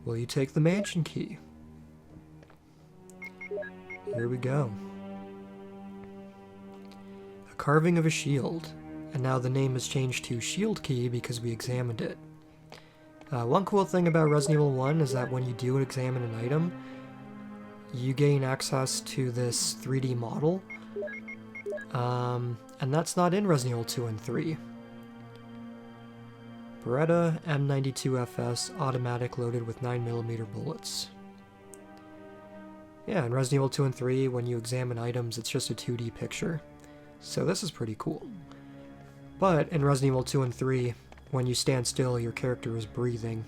Will you take the mansion key? Here we go. A carving of a shield. And now the name has changed to Shield Key because we examined it. One cool thing about Resident Evil 1 is that when you do examine an item, you gain access to this 3D model. And that's not in Resident Evil 2 and 3. Beretta M92FS automatic loaded with 9mm bullets. Yeah, in Resident Evil 2 and 3, when you examine items, it's just a 2D picture. So this is pretty cool. But in Resident Evil 2 and 3, when you stand still, your character is breathing.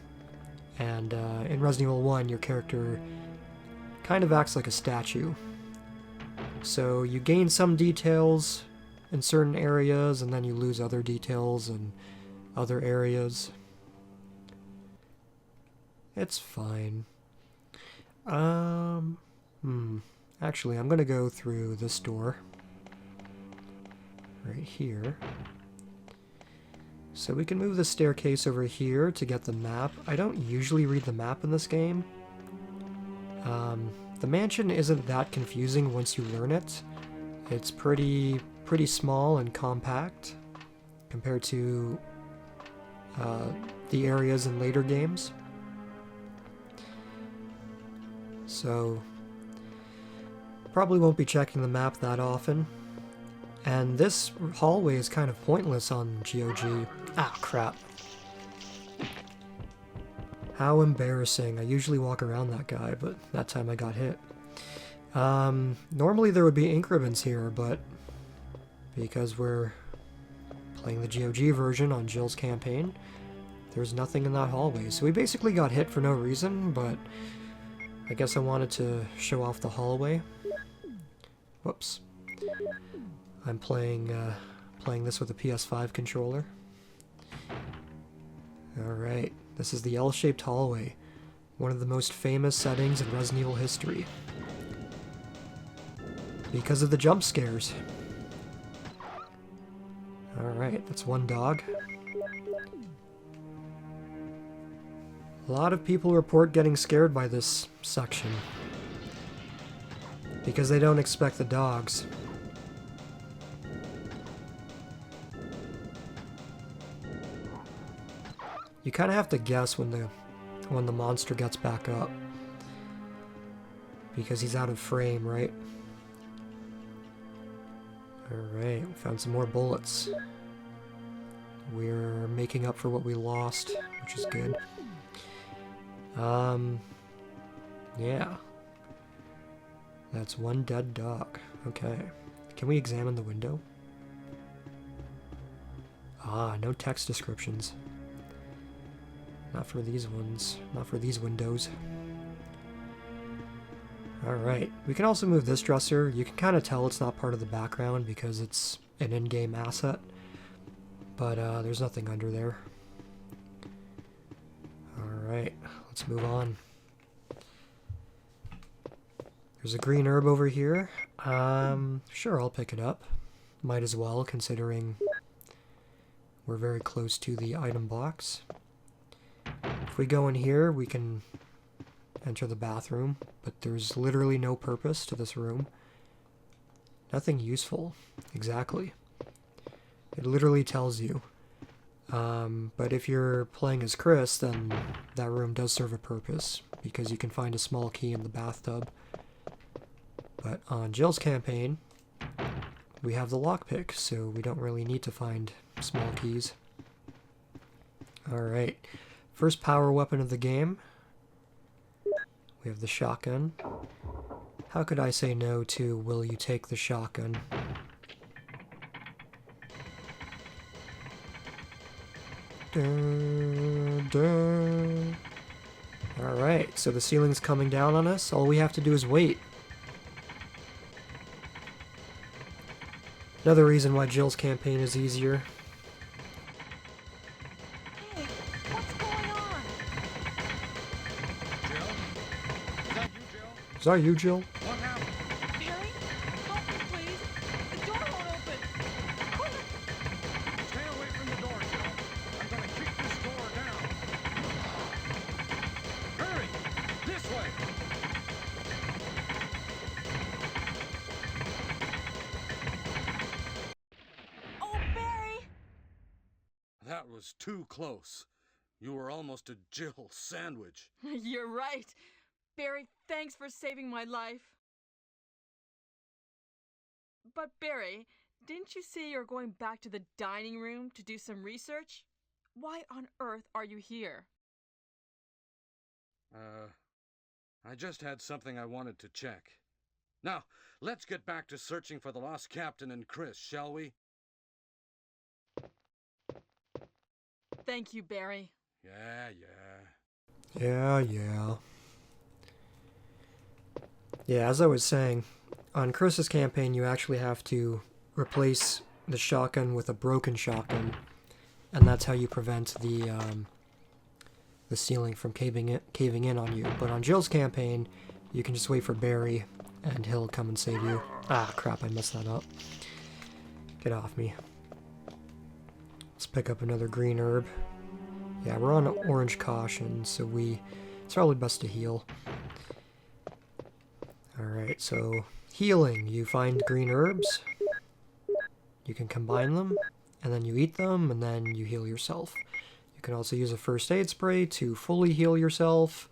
And in Resident Evil 1, your character kind of acts like a statue. So you gain some details in certain areas, and then you lose other details in other areas. It's fine. Actually, I'm gonna go through this door. Right here. So we can move the staircase over here to get the map. I don't usually read the map in this game. The mansion isn't that confusing once you learn it. It's pretty small and compact compared to the areas in later games. So probably won't be checking the map that often. And this hallway is kind of pointless on GOG. Ah, crap. How embarrassing. I usually walk around that guy, but that time I got hit. Normally there would be increments here, but because we're playing the GOG version on Jill's campaign, there's nothing in that hallway. So we basically got hit for no reason, but I guess I wanted to show off the hallway. Whoops. I'm playing this with a PS5 controller. Alright, this is the L-shaped hallway, one of the most famous settings in Resident Evil history. Because of the jump scares. Alright, that's one dog. A lot of people report getting scared by this section. Because they don't expect the dogs. You kind of have to guess when the monster gets back up. Because he's out of frame, right? Alright, we found some more bullets. We're making up for what we lost, which is good. Yeah. That's one dead dog. Okay. Can we examine the window? Ah, no text descriptions. Not for these ones. Not for these windows. Alright. We can also move this dresser. You can kind of tell it's not part of the background because it's an in-game asset. But there's nothing under there. Alright. Let's move on. There's a green herb over here. Sure, I'll pick it up. Might as well, considering we're very close to the item box. If we go in here, we can enter the bathroom, but there's literally no purpose to this room. Nothing useful. Exactly. It literally tells you. But if you're playing as Chris, then that room does serve a purpose, because you can find a small key in the bathtub. But on Jill's campaign, we have the lockpick, so we don't really need to find small keys. Alright. First power weapon of the game. We have the shotgun. How could I say no to will you take the shotgun? Alright, so the ceiling's coming down on us. All we have to do is wait. Another reason why Jill's campaign is easier. Hey, what's going on? Jill? Is that you, Jill? What happened? Harry? Help me, please. The door won't open. Quick! Stay away from the door, Jill. I'm gonna kick this door down. Hurry! was too close. You were almost a Jill sandwich. You're right. Barry, thanks for saving my life. But Barry, didn't you say you're going back to the dining room to do some research? Why on earth are you here? I just had something I wanted to check. Now, let's get back to searching for the lost captain and Chris, shall we? Thank you, Barry. Yeah. Yeah, as I was saying, on Chris's campaign, you actually have to replace the shotgun with a broken shotgun, and that's how you prevent the ceiling from caving in on you. But on Jill's campaign, you can just wait for Barry, and he'll come and save you. Ah, crap, I messed that up. Get off me. Let's pick up another green herb. Yeah, we're on orange caution, so it's probably best to heal. Alright, so healing. You find green herbs, you can combine them, and then you eat them, and then you heal yourself. You can also use a first aid spray to fully heal yourself.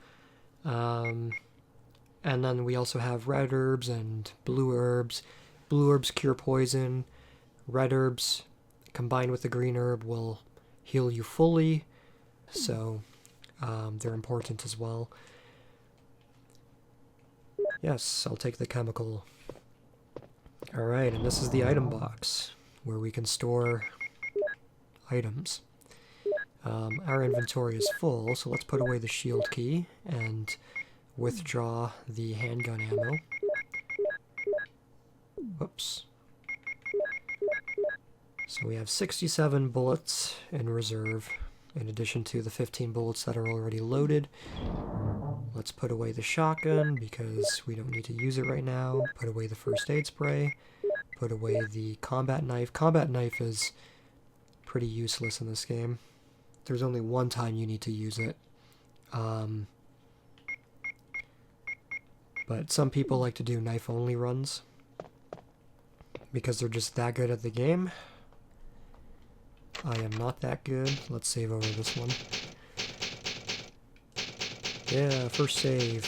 And then we also have red herbs and blue herbs. Blue herbs cure poison. Red herbs combined with the green herb will heal you fully. So they're important as well. Yes, I'll take the chemical. Alright, and this is the item box, where we can store items. Our inventory is full, so let's put away the shield key and withdraw the handgun ammo. Whoops. So we have 67 bullets in reserve, in addition to the 15 bullets that are already loaded. Let's put away the shotgun, because we don't need to use it right now. Put away the first aid spray. Put away the combat knife. Combat knife is pretty useless in this game. There's only one time you need to use it. But some people like to do knife-only runs, because they're just that good at the game. I am not that good. Let's save over this one. Yeah, first save.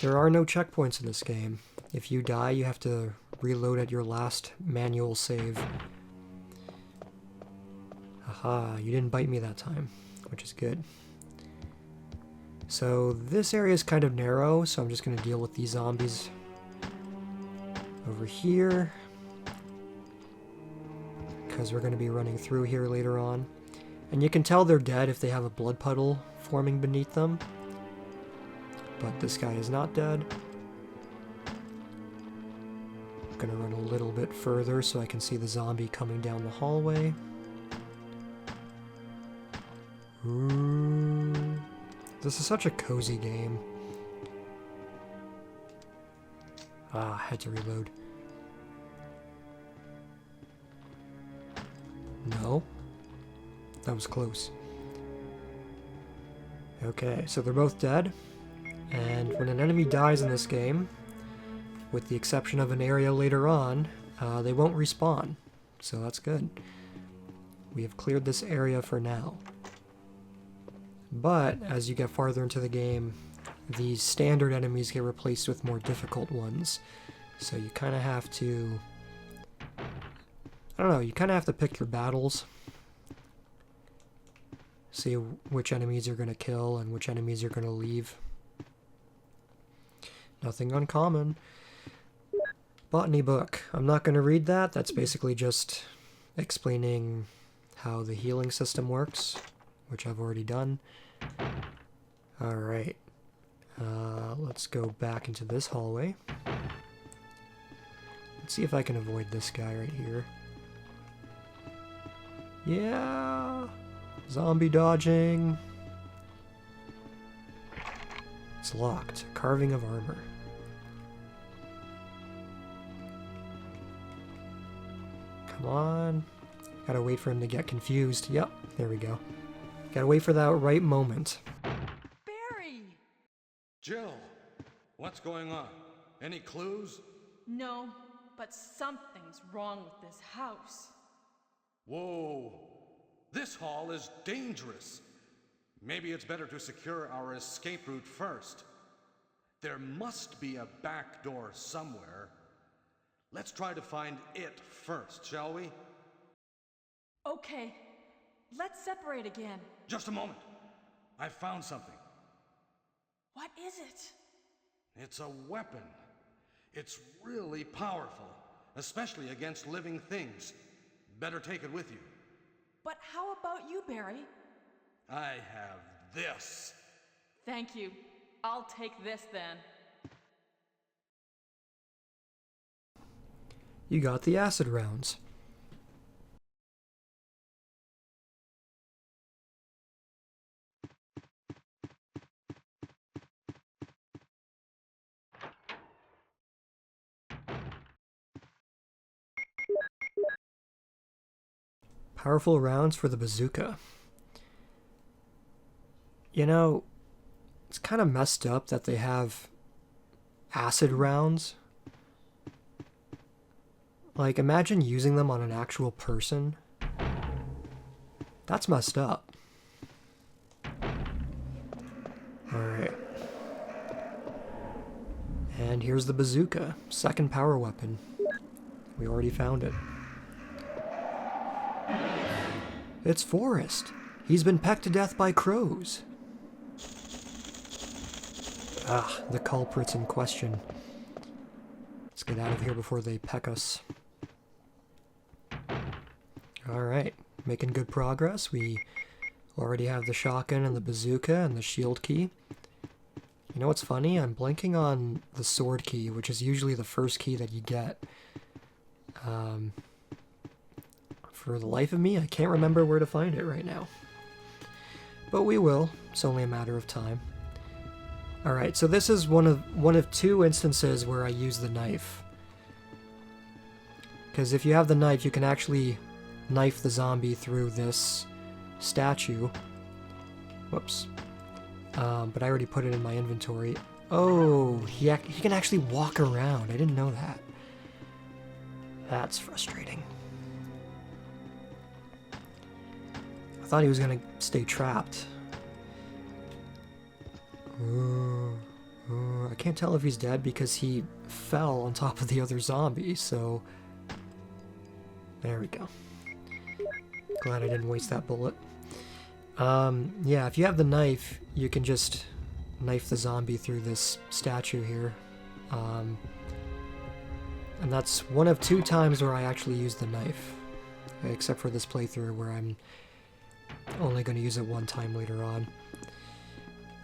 There are no checkpoints in this game. If you die, you have to reload at your last manual save. Aha, you didn't bite me that time, which is good. So this area is kind of narrow, so I'm just going to deal with these zombies over here, because we're going to be running through here later on. And you can tell they're dead if they have a blood puddle forming beneath them. But this guy is not dead. I'm going to run a little bit further so I can see the zombie coming down the hallway. Ooh. This is such a cozy game. Ah, I had to reload. No. That was close. Okay, so they're both dead. And when an enemy dies in this game, with the exception of an area later on, they won't respawn. So that's good. We have cleared this area for now. But as you get farther into the game, these standard enemies get replaced with more difficult ones. So you kind of have to... I don't know, you kind of have to pick your battles. See which enemies you're going to kill and which enemies you're going to leave. Nothing uncommon. Botany book. I'm not going to read that. That's basically just explaining how the healing system works, which I've already done. Alright. Let's go back into this hallway. Let's see if I can avoid this guy right here. Yeah! Zombie dodging! It's locked. Carving of armor. Come on. Gotta wait for him to get confused. Yep, there we go. Gotta wait for that right moment. Barry! Jill, what's going on? Any clues? No, but something's wrong with this house. Whoa. This hall is dangerous. Maybe it's better to secure our escape route first. There must be a back door somewhere. Let's try to find it first, shall we? Okay, let's separate again. Just a moment. I found something. What is it? It's a weapon. It's really powerful, especially against living things. Better take it with you. But how about you, Barry? I have this. Thank you. I'll take this then. You got the acid rounds. Powerful rounds for the bazooka. You know, it's kind of messed up that they have acid rounds. Like, imagine using them on an actual person. That's messed up. Alright. And here's the bazooka. Second power weapon. We already found it. It's Forrest. He's been pecked to death by crows. Ah, the culprits in question. Let's get out of here before they peck us. Alright, making good progress. We already have the shotgun and the bazooka and the shield key. You know what's funny? I'm blanking on the sword key, which is usually the first key that you get. For the life of me, I can't remember where to find it right now. But we will. It's only a matter of time. Alright, so this is one of two instances where I use the knife. Because if you have the knife, you can actually knife the zombie through this statue. Whoops. But I already put it in my inventory. Oh, he can actually walk around. I didn't know that. That's frustrating. I thought he was gonna stay trapped. I can't tell if he's dead because he fell on top of the other zombie, so... There we go. Glad I didn't waste that bullet. Yeah, if you have the knife, you can just knife the zombie through this statue here. And that's one of two times where I actually use the knife. Except for this playthrough where I'm only going to use it one time later on.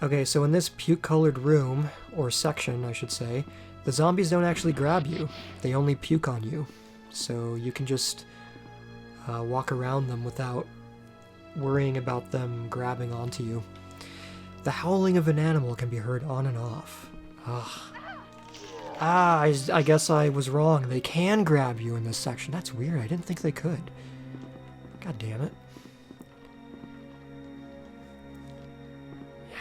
Okay, so in this puke-colored room, or section, I should say, the zombies don't actually grab you. They only puke on you. So you can just walk around them without worrying about them grabbing onto you. The howling of an animal can be heard on and off. Ugh. Ah, I guess I was wrong. They can grab you in this section. That's weird. I didn't think they could. God damn it.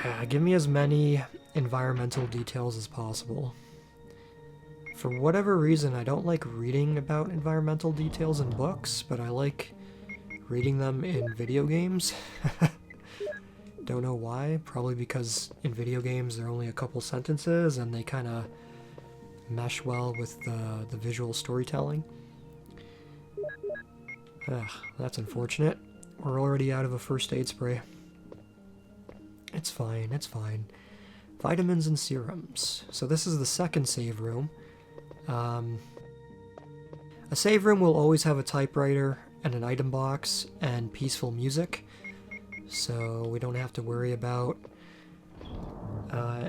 Yeah, give me as many environmental details as possible. For whatever reason, I don't like reading about environmental details in books, but I like reading them in video games. Don't know why. Probably because in video games there are only a couple sentences and they kind of mesh well with the visual storytelling. Ugh, that's unfortunate. We're already out of a first aid spray. It's fine, it's fine. Vitamins and serums. So this is the second save room. A save room will always have a typewriter and an item box and peaceful music, so we don't have to worry about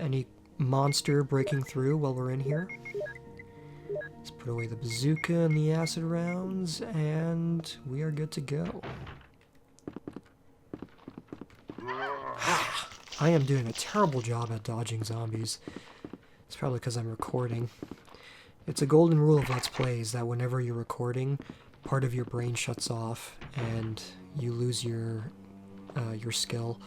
any monster breaking through while we're in here. Let's put away the bazooka and the acid rounds, and we are good to go. I am doing a terrible job at dodging zombies. It's probably because I'm recording. It's a golden rule of Let's Plays that whenever you're recording, part of your brain shuts off and you lose your skill